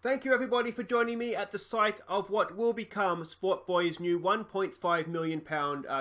Thank you everybody for joining me at the site of what will become Sport Boy's new £1.5 million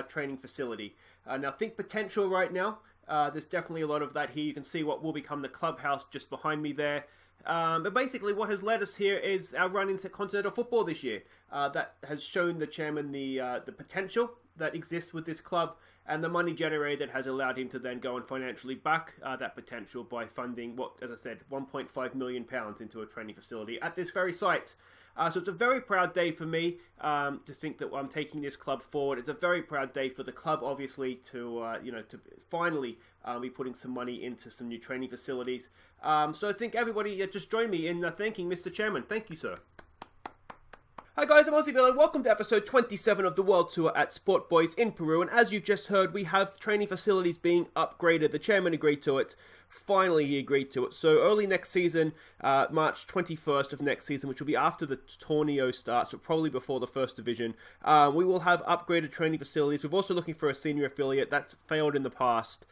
training facility. Now think potential right now. There's definitely a lot of that here. You can see what will become the clubhouse just behind me there. But basically what has led us here is our run into continental football this year. That has shown the chairman the potential that exists with this club and the money generated has allowed him to then go and financially back that potential by funding what, as I said, £1.5 million into a training facility at this very site. So it's a very proud day for me to think that I'm taking this club forward. It's a very proud day for the club, obviously, to to finally be putting some money into some new training facilities. So I think everybody just join me in thanking Mr. Chairman. Thank you, sir. Hi guys, I'm Aussie and welcome to episode 27 of the World Tour at Sport Boys in Peru. And as you've just heard, we have training facilities being upgraded. The chairman agreed to it. Finally, he agreed to it. So early next season, March 21st of next season, which will be after the Torneo starts, but probably before the first division, we will have upgraded training facilities. We're also looking for a senior affiliate. That's failed in the past.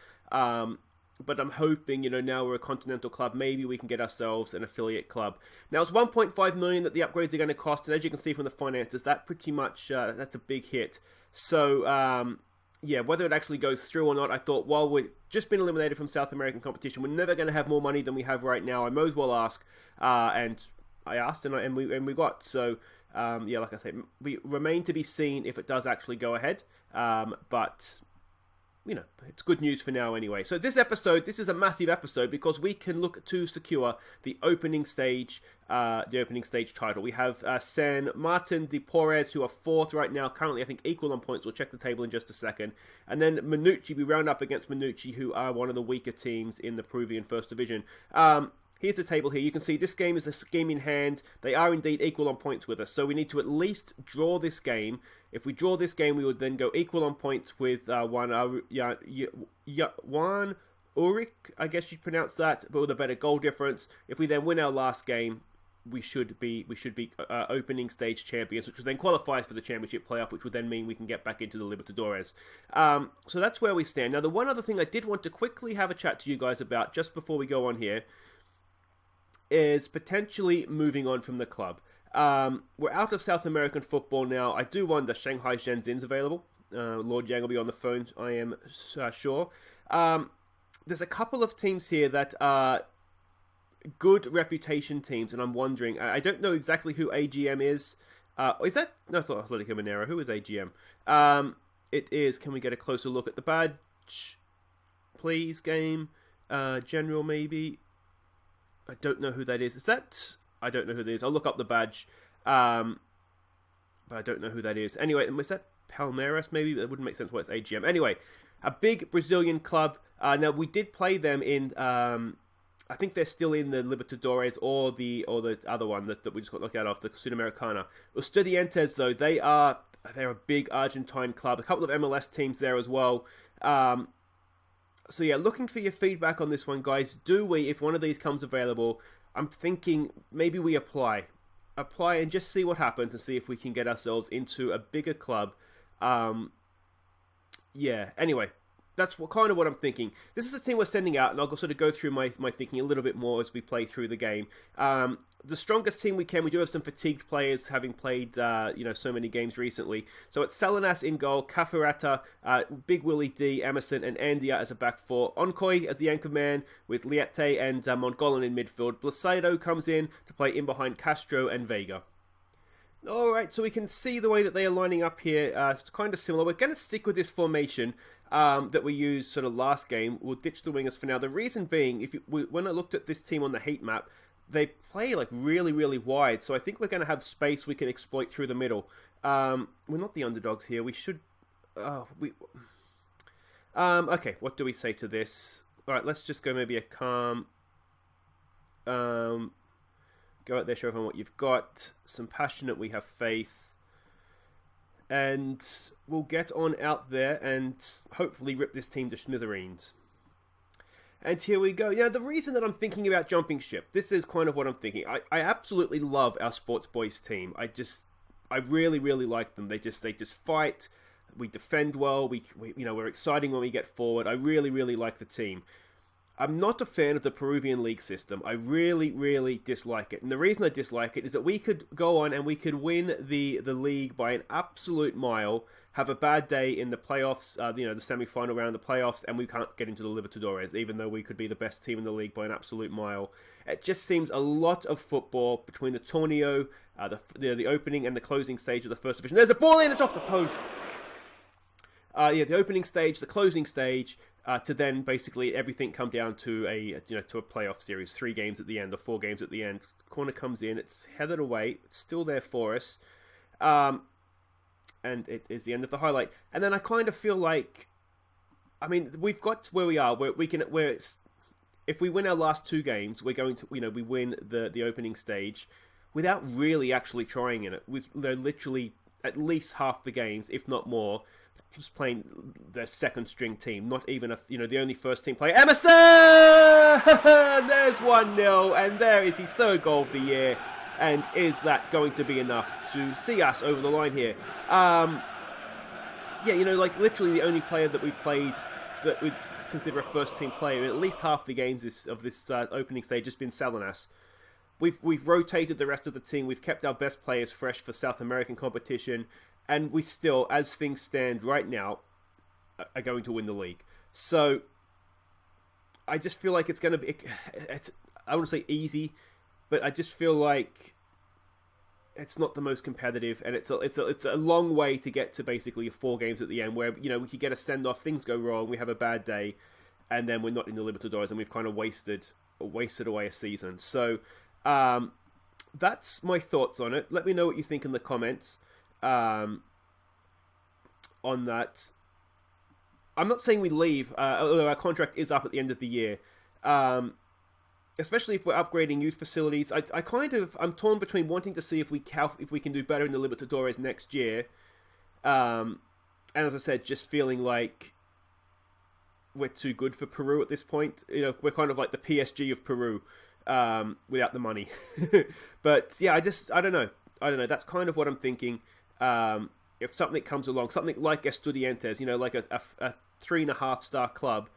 But I'm hoping, now we're a continental club, maybe we can get ourselves an affiliate club. Now, it's $1.5 million that the upgrades are going to cost, and as you can see from the finances, that pretty much, that's a big hit. So, yeah, whether it actually goes through or not, I thought, while we've just been eliminated from South American competition, we're never going to have more money than we have right now. I might as well ask, and I asked, and we got. So, yeah, like I say, we remain to be seen if it does actually go ahead, but it's good news for now anyway. So this is a massive episode because we can look to secure the opening stage title. We have San Martin de Porres, who are fourth right now, currently I think equal on points. We'll check the table in just a second. And then Manucci, we round up against Manucci, who are one of the weaker teams in the Peruvian First Division. Here's the table here. You can see this game is the game in hand. They are indeed equal on points with us. So we need to at least draw this game. If we draw this game, we would then go equal on points with Juan Uric, I guess you'd pronounce that, but with a better goal difference. If we then win our last game, we should be opening stage champions, which would then qualify us for the championship playoff, which would then mean we can get back into the Libertadores. So that's where we stand. Now, the one other thing I did want to quickly have a chat to you guys about just before we go on here is potentially moving on from the club. We're out of South American football now. I do wonder, Shanghai Shenzhen's available. Lord Yang will be on the phone, I am sure. There's a couple of teams here that are good reputation teams, and I'm wondering, I don't know exactly who AGM is. Is that? No, it's not Atletico Mineiro. Who is AGM? It is, can we get a closer look at the badge? Please, game. General, maybe. I don't know who that is. Is that? I don't know who that is. I'll look up the badge. But I don't know who that is. Anyway, was that Palmeiras? Maybe that wouldn't make sense why it's AGM. Anyway, a big Brazilian club. Now we did play them in. I think they're still in the Libertadores or the other one that we just got knocked out of, the Sudamericana. Estudiantes, though, they're a big Argentine club. A couple of MLS teams there as well. So yeah, looking for your feedback on this one, guys. If one of these comes available, I'm thinking maybe we apply and just see what happens and see if we can get ourselves into a bigger club. Yeah, anyway, that's kind of what I'm thinking. This is a team we're sending out, and I'll sort of go through my thinking a little bit more as we play through the game. The strongest team we can. We do have some fatigued players, having played so many games recently. So it's Salinas in goal, Cafurata, Big Willie D, Emerson, and Andia as a back four. Oncoy as the anchor man, with Liete and Montgolan in midfield. Blasido comes in to play in behind Castro and Vega. Alright, so we can see the way that they are lining up here. It's kind of similar. We're going to stick with this formation that we used sort of last game. We'll ditch the wingers for now. The reason being, when I looked at this team on the heat map, they play like really, really wide. So I think we're going to have space we can exploit through the middle. We're not the underdogs here. We should... okay, what do we say to this? Alright, let's just go maybe a calm... Go out there, show everyone what you've got. Some passionate, we have faith. And we'll get on out there and hopefully rip this team to smithereens. And here we go. Yeah, the reason that I'm thinking about jumping ship, this is kind of what I'm thinking. I absolutely love our Sports Boys team. I really, really like them. They just fight. We defend well. We're exciting when we get forward. I really, really like the team. I'm not a fan of the Peruvian league system. I really, really dislike it. And the reason I dislike it is that we could go on and we could win the league by an absolute mile, have a bad day in the playoffs, the semi-final round of the playoffs, and we can't get into the Libertadores, even though we could be the best team in the league by an absolute mile. It just seems a lot of football between the torneo, the opening and the closing stage of the first division. There's a ball in, it's off the post. The opening stage, the closing stage, to then basically everything come down to a playoff series, 3 games at the end or 4 games at the end. Corner comes in, it's headed away, it's still there for us. And it is the end of the highlight. And then I kind of feel like, I mean, we've got to where we are, if we win our last 2 games, we're going to, we win the opening stage without really actually trying in it. With literally at least half the games, if not more, just playing the second string team, not even the only first team player. Emerson! There's 1-0, and there is his 3rd goal of the year. And is that going to be enough to see us over the line here? Literally the only player that we've played that we'd consider a first-team player in at least half the games of this opening stage has been Salinas. We've rotated the rest of the team. We've kept our best players fresh for South American competition, and we still, as things stand right now, are going to win the league. So I just feel like it's going to be. I wouldn't say easy, but I just feel like it's not the most competitive, and it's a long way to get to basically 4 games at the end, where we could get a send off, things go wrong, we have a bad day, and then we're not in the Libertadores, and we've kind of wasted away a season. So that's my thoughts on it. Let me know what you think in the comments on that. I'm not saying we leave, although our contract is up at the end of the year. Especially if we're upgrading youth facilities, I'm torn between wanting to see if we can do better in the Libertadores next year, and as I said, just feeling like we're too good for Peru at this point. We're kind of like the PSG of Peru, without the money. But yeah, I don't know. That's kind of what I'm thinking. If something comes along, something like Estudiantes, like a 3.5-star club.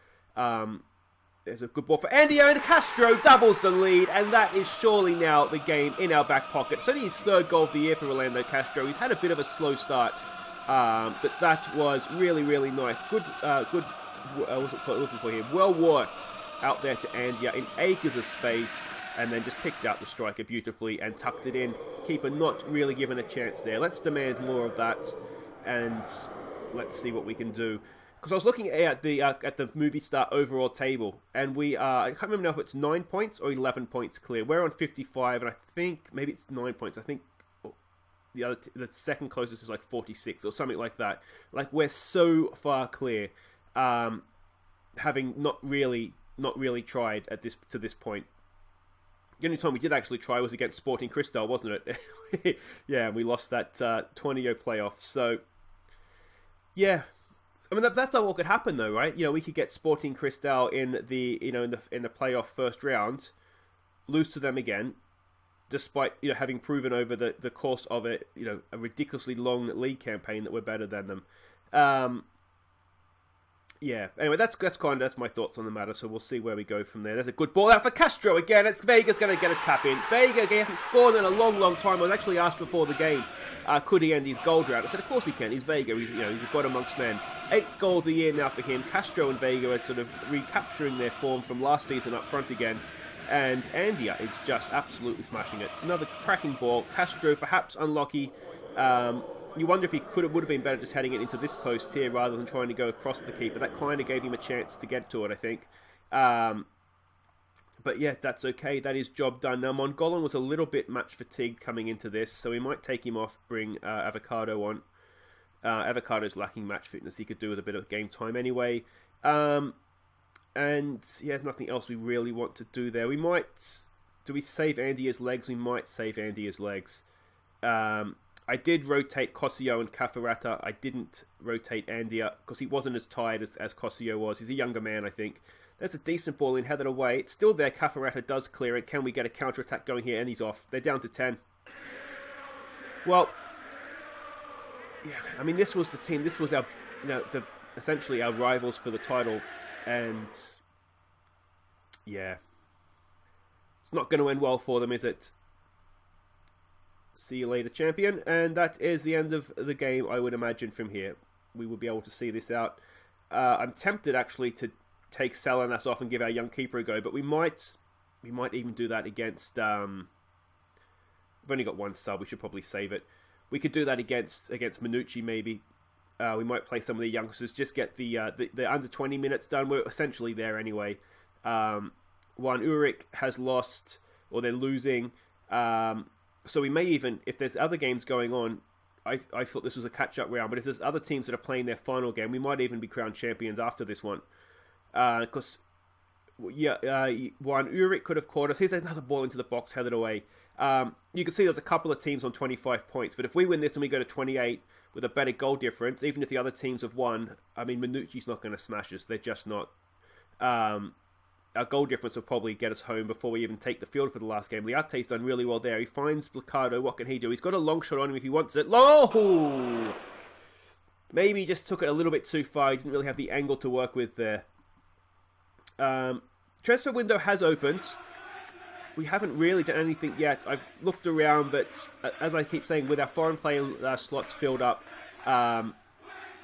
There's a good ball for Andy, and Castro doubles the lead, and that is surely now the game in our back pocket. It's only his 3rd goal of the year for Orlando Castro. He's had a bit of a slow start, but that was really, really nice. Good. What's it looking for here? Well worked out there to Andia in acres of space, and then just picked out the striker beautifully and tucked it in. Keeper not really given a chance there. Let's demand more of that, and let's see what we can do. Because I was looking at the Movistar overall table, and we are, I can't remember now if it's 9 points or 11 points clear. We're on 55, and I think maybe it's 9 points. I think the second closest is like 46 or something like that. Like, we're so far clear, having not really tried to this point. The only time we did actually try was against Sporting Cristal, wasn't it? Yeah, we lost that 20-0 playoff. So, yeah. I mean, that's not what could happen, though, right? We could get Sporting Cristal in the playoff first round, lose to them again, despite having proven over the course of a ridiculously long league campaign that we're better than them. Yeah. Anyway, that's my thoughts on the matter. So we'll see where we go from there. There's a good ball out for Castro again. It's Vega's going to get a tap in. Vega hasn't scored in a long, long time. I was actually asked before the game, could he end his goal drought? I said, of course he can. He's Vega. He's a god amongst men. 8th goal of the year now for him. Castro and Vega are sort of recapturing their form from last season up front again. And Andia is just absolutely smashing it. Another cracking ball. Castro perhaps unlucky. You wonder if he would have been better just heading it into this post here rather than trying to go across the keeper. That kind of gave him a chance to get to it, I think. But yeah, that's okay. That is job done. Now, Mongolan was a little bit match fatigued coming into this, so we might take him off, bring Avocado on. Avocado's lacking match fitness. He could do with a bit of game time anyway. And yeah, there's nothing else we really want to do there. Do we save Andia's legs? We might save Andia's legs. I did rotate Cosio and Cafarata. I didn't rotate Andia because he wasn't as tired as Cosio was. He's a younger man, I think. There's a decent ball in, headed away. It's still there. Cafarata does clear it. Can we get a counter-attack going here? And he's off. They're down to 10. Well, yeah, I mean, this was the team. This was our, essentially our rivals for the title. And Yeah. It's not going to end well for them, is it? See you later, champion. And that is the end of the game, I would imagine, from here. We will be able to see this out. I'm tempted, actually, to take Salinas off and give our young keeper a go, but we might even do that against... we've only got one sub, we should probably save it. We could do that against Manucci, maybe. We might play some of the youngsters, just get the under 20 minutes done. We're essentially there anyway. Juan Uric has lost, or they're losing. So we may even, if there's other games going on, I thought this was a catch-up round, but if there's other teams that are playing their final game, we might even be crowned champions after this one. Because, Juan Uric could have caught us. Here's another ball into the box, headed away. You can see there's a couple of teams on 25 points, but if we win this and we go to 28 with a better goal difference, even if the other teams have won, I mean, Manucci's not going to smash us. They're just not. Our goal difference will probably get us home before we even take the field for the last game. Liate's done really well there. He finds Blacado. What can he do? He's got a long shot on him if he wants it. Oh! Maybe he just took it a little bit too far. He didn't really have the angle to work with there. Transfer window has opened. We haven't really done anything yet. I've looked around, but as I keep saying, with our foreign player slots filled up,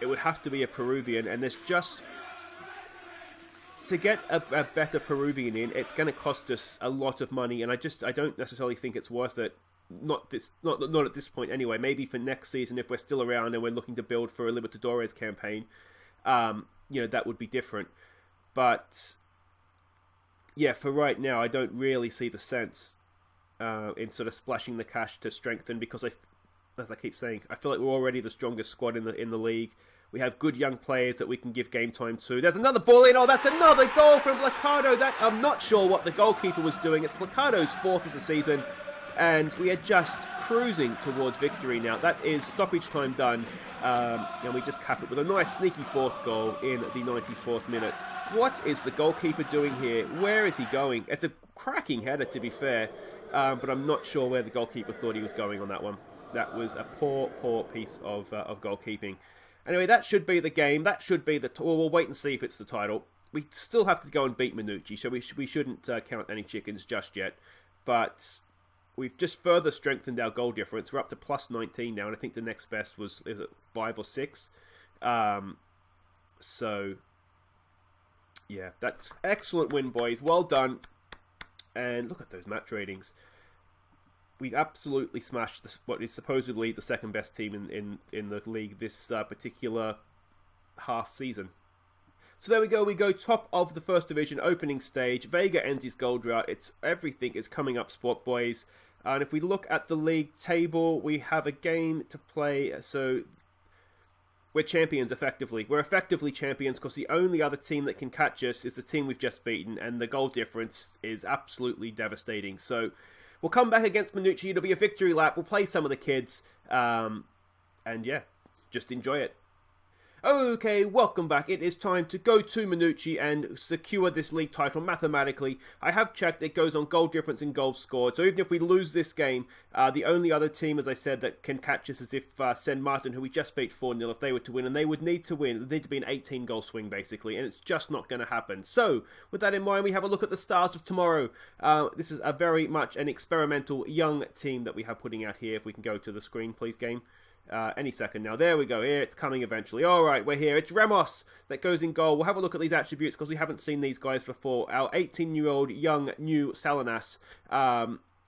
it would have to be a Peruvian, and there's just... To get a better Peruvian in, it's going to cost us a lot of money, and I don't necessarily think it's worth it. Not at this point anyway. Maybe for next season, if we're still around and we're looking to build for a Libertadores campaign, that would be different. But yeah, for right now, I don't really see the sense in sort of splashing the cash to strengthen, because as I keep saying, I feel like we're already the strongest squad in the league. We have good young players that we can give game time to. There's another ball in. Oh, that's another goal from Blacado. I'm not sure what the goalkeeper was doing. It's Blacado's fourth of the season, and we are just cruising towards victory now. That is stoppage time done, and we just cap it with a nice sneaky fourth goal in the 94th minute. What is the goalkeeper doing here? Where is he going? It's a cracking header, to be fair, but I'm not sure where the goalkeeper thought he was going on that one. That was a poor piece of goalkeeping. Anyway, that should be the game. That should be we'll wait and see if it's the title. We still have to go and beat Manucci, so we shouldn't count any chickens just yet. But we've just further strengthened our goal difference. We're up to plus 19 now, and I think the next best is it 5 or 6? So, yeah, that's excellent win, boys. Well done. And look at those match ratings. We absolutely smashed what is supposedly the second best team in the league this particular half season. So there we go. We go top of the first division opening stage. Vega ends his goal drought. Everything is coming up, sport boys. And if we look at the league table, we have a game to play. So we're champions effectively. We're effectively champions because the only other team that can catch us is the team we've just beaten, and the goal difference is absolutely devastating. So we'll come back against Manucci. It'll be a victory lap. We'll play some of the kids. And yeah, just enjoy it. Okay, welcome back. It is time to go to Manucci and secure this league title mathematically. I have checked. It goes on goal difference and goals scored. So even if we lose this game, the only other team, as I said, that can catch us is if San Martin, who we just beat 4-0, if they were to win. And they would need to win. It would need to be an 18-goal swing, basically. And it's just not going to happen. So with that in mind, we have a look at the stars of tomorrow. This is a very much an experimental young team that we have putting out here. If we can go to the screen, please, game. Any second now. There we go. Here, it's coming eventually. All right, we're here. It's Ramos that goes in goal. We'll have a look at these attributes because we haven't seen these guys before. Our 18-year-old young new Salinas.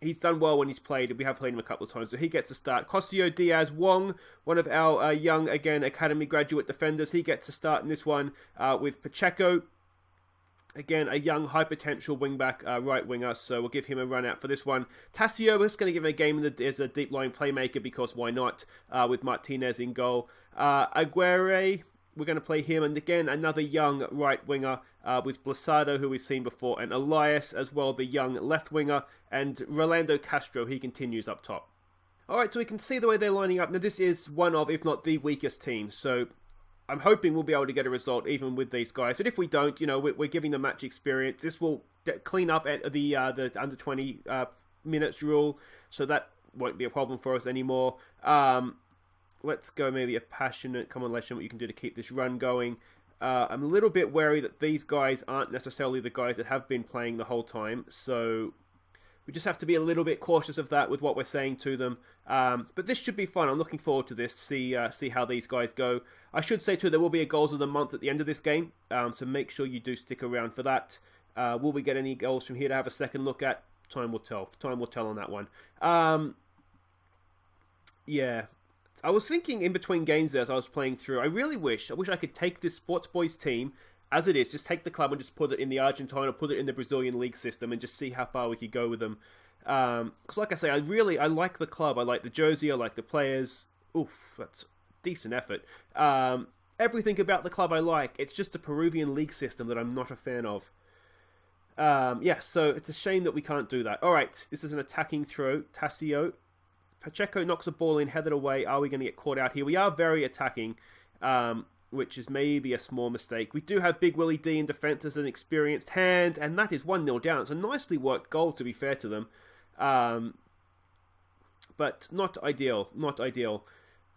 He's done well when he's played. We have played him a couple of times, so he gets a start. Cosio Diaz Wong, one of our young, again, academy graduate defenders. He gets a start in this one with Pacheco. Again, a young, high-potential wing-back right winger, so we'll give him a run out for this one. Tassio, we're just going to give him a game as a deep-line playmaker because why not, with Martinez in goal. Aguirre, we're going to play him, and again, another young right winger with Blasado, who we've seen before, and Elias as well, the young left winger, and Rolando Castro, he continues up top. Alright, so we can see the way they're lining up. Now, this is one of, if not the weakest teams, so I'm hoping we'll be able to get a result even with these guys. But if we don't, you know, we're giving them match experience. This will clean up at the under 20 minutes rule, so that won't be a problem for us anymore. Let's go maybe a passionate. Come on, let's show what you can do to keep this run going. I'm a little bit wary that these guys aren't necessarily the guys that have been playing the whole time, so we just have to be a little bit cautious of that with what we're saying to them. But this should be fun. I'm looking forward to this, see how these guys go. I should say too, there will be a goals of the month at the end of this game, so make sure you do stick around for that. Will we get any goals from here to have a second look at? Time will tell. Time will tell on that one. Yeah. I was thinking in between games there as I was playing through, I wish I could take this Sports Boys team as it is, just take the club and just put it in the Argentine or put it in the Brazilian league system and just see how far we could go with them. Because like I say, I like the club. I like the jersey. I like the players. Oof, that's a decent effort. Everything about the club I like. It's just the Peruvian league system that I'm not a fan of. Yeah, so it's a shame that we can't do that. All right, this is an attacking throw. Tassio. Pacheco knocks the ball in, headed away. Are we going to get caught out here? We are very attacking, which is maybe a small mistake. We do have Big Willie D in defence as an experienced hand, and that is 1-0 down. It's a nicely worked goal, to be fair to them. But not ideal, not ideal.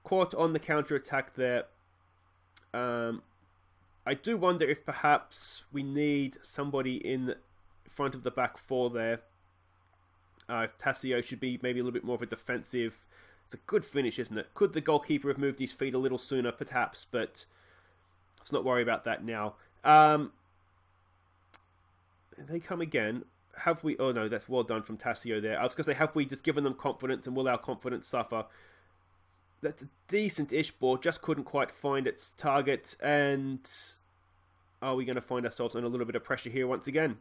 Caught on the counter-attack there. I do wonder if perhaps we need somebody in front of the back four there. If Tassio should be maybe a little bit more of a defensive. It's a good finish, isn't it? Could the goalkeeper have moved his feet a little sooner, perhaps, but let's not worry about that now. They come again. Have we... Oh, no, that's well done from Tassio there. I was going to say, have we just given them confidence and will our confidence suffer? That's a decent-ish ball. Just couldn't quite find its target. And are we going to find ourselves in a little bit of pressure here once again?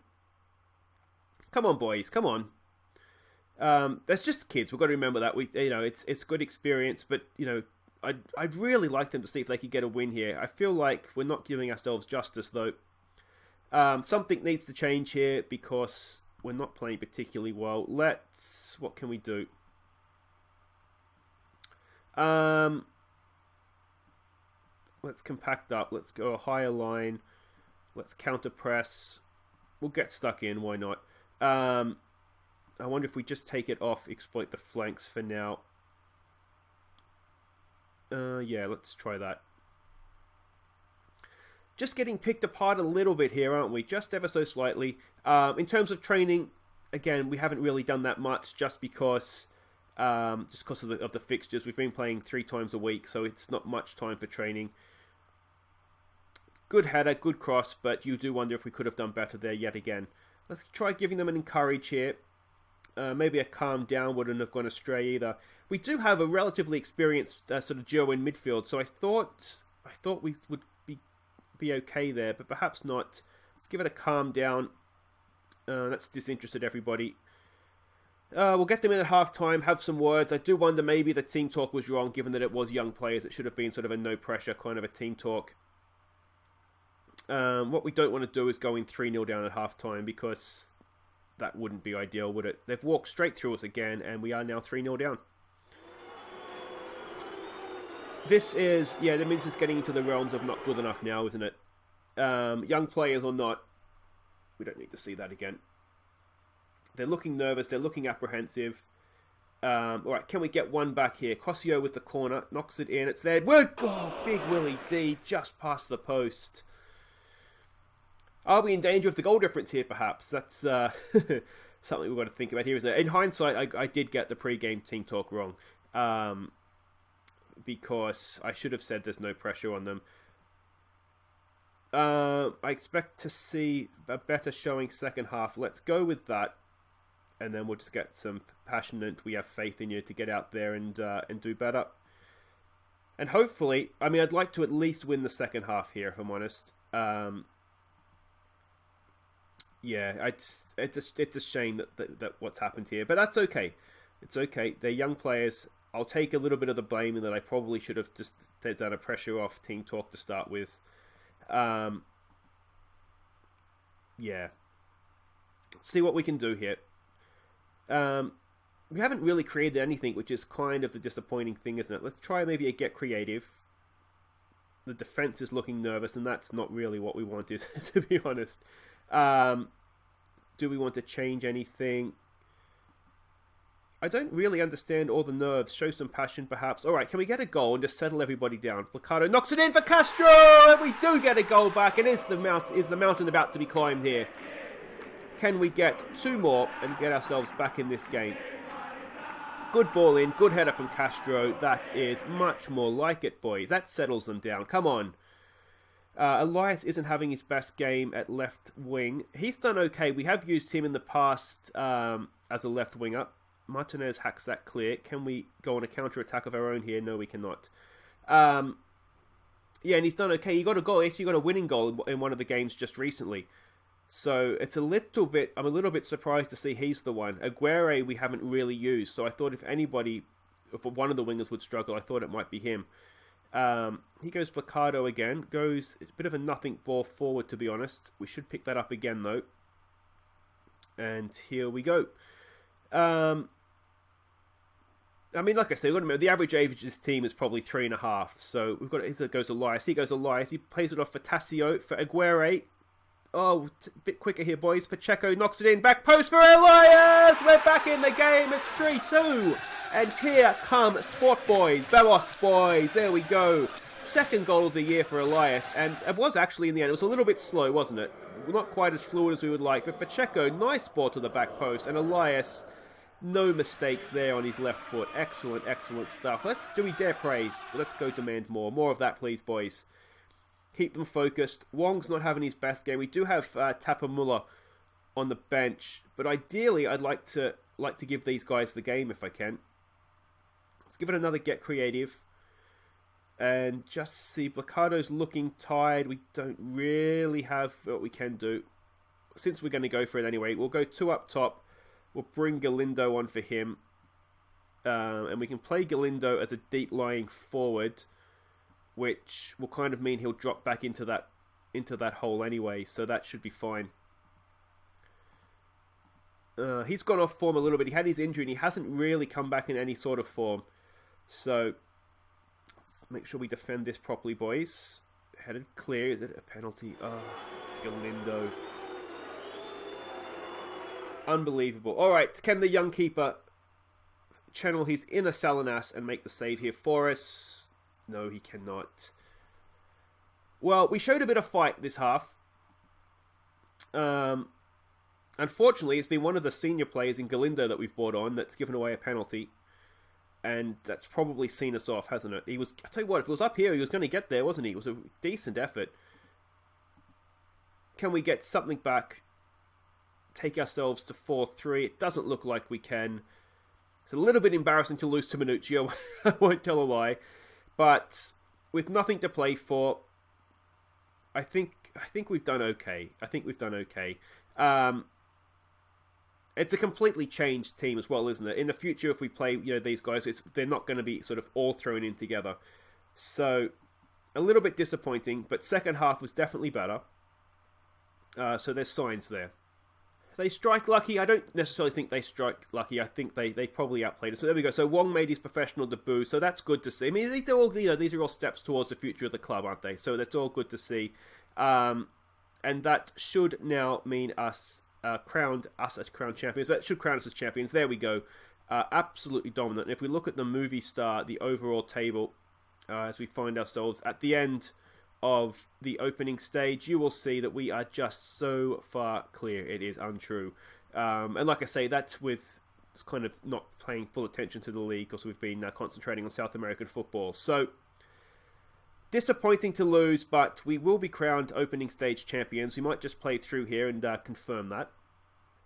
Come on, boys. Come on. That's just kids. We've got to remember that it's good experience, but I'd really like them to see if they could get a win here. I feel like we're not giving ourselves justice though. Something needs to change here because we're not playing particularly well. What can we do? Let's compact up. Let's go a higher line. Let's counter press. We'll get stuck in. Why not? I wonder if we just take it off, exploit the flanks for now. Yeah, let's try that. Just getting picked apart a little bit here, aren't we? Just ever so slightly. In terms of training, again, we haven't really done that much just because of the fixtures. We've been playing 3 times a week, so it's not much time for training. Good header, good cross, but you do wonder if we could have done better there yet again. Let's try giving them an encourage here. Maybe a calm down wouldn't have gone astray either. We do have a relatively experienced sort of duo in midfield, so I thought we would be okay there, but perhaps not. Let's give it a calm down. That's disinterested everybody. We'll get them in at half-time, have some words. I do wonder maybe the team talk was wrong, given that it was young players. It should have been sort of a no-pressure kind of a team talk. What we don't want to do is go in 3-0 down at half-time, because that wouldn't be ideal, would it? They've walked straight through us again, and we are now 3-0 down. This is, yeah, that means it's getting into the realms of not good enough now, isn't it? Young players or not, we don't need to see that again. They're looking nervous, they're looking apprehensive. Alright, can we get one back here? Cosio with the corner, knocks it in, it's there. Oh, Big Willie D, just past the post. Are we in danger of the goal difference here, perhaps? That's something we've got to think about here, isn't it? In hindsight, I did get the pre-game team talk wrong. Because I should have said there's no pressure on them. I expect to see a better showing second half. Let's go with that. And then we'll just get some passionate, we have faith in you to get out there and do better. And hopefully, I mean, I'd like to at least win the second half here, if I'm honest. Yeah, it's a shame that what's happened here, but that's okay. It's okay. They're young players. I'll take a little bit of the blame in that I probably should have just done a pressure off team talk to start with. Yeah. See what we can do here. We haven't really created anything, which is kind of the disappointing thing, isn't it? Let's try maybe a get creative. The defense is looking nervous, and that's not really what we wanted, to be honest. Do we want to change anything? I don't really understand all the nerves. Show some passion, perhaps. All right, can we get a goal and just settle everybody down? Blacado knocks it in for Castro, and we do get a goal back. And is the mountain about to be climbed here? Can we get 2 more and get ourselves back in this game? Good ball in, good header from Castro. That is much more like it, boys. That settles them down. Come on. Elias isn't having his best game at left wing. He's done okay. We have used him in the past as a left winger. Martinez hacks that clear. Can we go on a counter-attack of our own here? No, we cannot. Yeah, and he's done okay. He got a goal. Actually, got a winning goal in one of the games just recently. So it's I'm a little bit surprised to see he's the one. Aguirre we haven't really used. So I thought if one of the wingers would struggle, I thought it might be him. He goes Blacado again. Goes a bit of a nothing ball forward, to be honest. We should pick that up again, though. And here we go. I mean, like I say, the average age of this team is probably 3.5. So we've got it goes Elias. He goes Elias. He plays it off for Tassio, for Aguirre. Oh, a bit quicker here, boys. Pacheco knocks it in. Back post for Elias. We're back in the game. It's 3-2. And here come Sport Boys. Bellos Boys. There we go. Second goal of the year for Elias. And it was actually in the end. It was a little bit slow, wasn't it? Not quite as fluid as we would like. But Pacheco, nice ball to the back post. And Elias, no mistakes there on his left foot. Excellent, excellent stuff. Do we dare praise? Let's go demand more. More of that, please, boys. Keep them focused. Wong's not having his best game. We do have Tapamula on the bench, but ideally I'd like to give these guys the game if I can. Let's give it another get creative. And just see, Blacado's looking tired. We don't really have what we can do. Since we're going to go for it anyway, we'll go 2 up top. We'll bring Galindo on for him. And we can play Galindo as a deep lying forward, which will kind of mean he'll drop back into that hole anyway, so that should be fine. He's gone off form a little bit. He had his injury and he hasn't really come back in any sort of form. So let's make sure we defend this properly, boys. Headed clear. Is it a penalty? Oh, Galindo. Unbelievable. All right, can the young keeper channel his inner Salinas and make the save here for us? No, he cannot. Well, we showed a bit of fight this half. Unfortunately, it's been one of the senior players in Galindo that we've brought on that's given away a penalty. And that's probably seen us off, hasn't it? I tell you what, if it was up here, he was going to get there, wasn't he? It was a decent effort. Can we get something back? Take ourselves to 4-3. It doesn't look like we can. It's a little bit embarrassing to lose to Manucci, I won't tell a lie. But with nothing to play for, I think we've done okay. It's a completely changed team as well, isn't it? In the future, if we play, these guys, they're not going to be sort of all thrown in together. So a little bit disappointing, but second half was definitely better. So there's signs there. They strike lucky. I don't necessarily think they strike lucky. I think they probably outplayed us. So there we go. So Wong made his professional debut. So that's good to see. I mean, these are all steps towards the future of the club, aren't they? So that's all good to see. And that should now mean us crowned as crowned champions. That should crown us as champions. There we go. Absolutely dominant. And if we look at the movie star, the overall table, as we find ourselves at the end of the opening stage, you will see that we are just so far clear. It is untrue. And like I say, that's with kind of not paying full attention to the league because we've been concentrating on South American football. So disappointing to lose, but we will be crowned opening stage champions. We might just play through here and confirm that.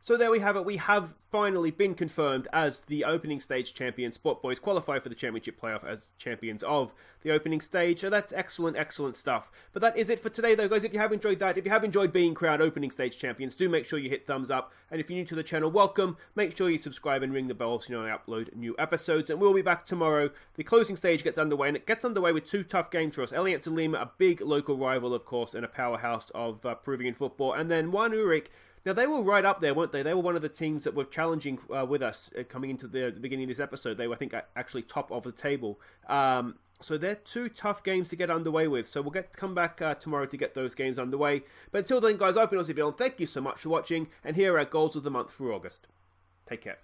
So there we have it. We have finally been confirmed as the opening stage champions. Sport Boys qualify for the championship playoff as champions of the opening stage. So that's excellent, excellent stuff. But that is it for today, though, guys. If you have enjoyed that, if you have enjoyed being crowned opening stage champions, do make sure you hit thumbs up. And if you're new to the channel, welcome. Make sure you subscribe and ring the bell so you know I upload new episodes. And we'll be back tomorrow. The closing stage gets underway, and it gets underway with 2 tough games for us. Alianza Lima, a big local rival, of course, and a powerhouse of Peruvian football. And then Juan Uric. Now, they were right up there, weren't they? They were one of the teams that were challenging with us coming into the beginning of this episode. They were, I think, actually top of the table. So they're 2 tough games to get underway with. So we'll come back tomorrow to get those games underway. But until then, guys, I've been Aussie, and thank you so much for watching. And here are our goals of the month for August. Take care.